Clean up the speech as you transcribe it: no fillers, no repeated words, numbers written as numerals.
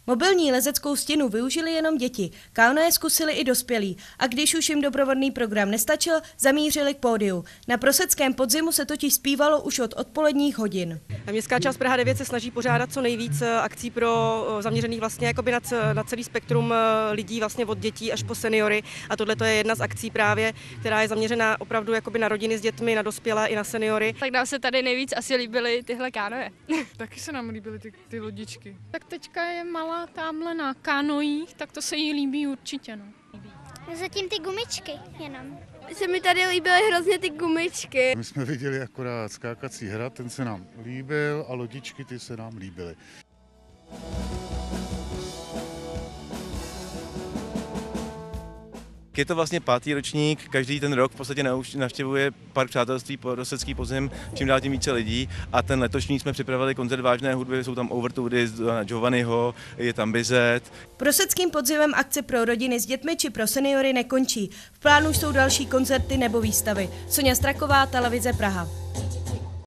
Mobilní lezeckou stěnu využili jenom děti, kanoe zkusili i dospělí a když už jim doprovodný program nestačil, zamířili k pódiu. Na Proseckém podzimu se totiž zpívalo už od odpoledních hodin. Městská část Praha 9 se snaží pořádat co nejvíc akcí pro zaměřených vlastně jakoby na celý spektrum lidí, vlastně od dětí až po seniory, a tohle to je jedna z akcí právě, která je zaměřená opravdu jakoby na rodiny s dětmi, na dospělé i na seniory. Tak nám se tady nejvíc asi líbily tyhle kánoe. Taky se nám líbily ty lodičky. Tak teďka je malá tamhle na kanojích, tak to se jí líbí určitě. No. Zatím ty gumičky jenom. Se mi tady líbily hrozně ty gumičky. My jsme viděli akorát skákací hrad, ten se nám líbil a lodičky ty se nám líbily. Je to vlastně 5. ročník, každý ten rok v podstatě navštěvuje Park přátelství Prosecký podzim, čím dál tím více lidí, a ten letošní jsme připravili koncert vážné hudby, jsou tam Overtudy, Giovanniho, je tam Bizet. Proseckým podzimem akce pro rodiny s dětmi či pro seniory nekončí. V plánu jsou další koncerty nebo výstavy. Soňa Straková, Televize Praha.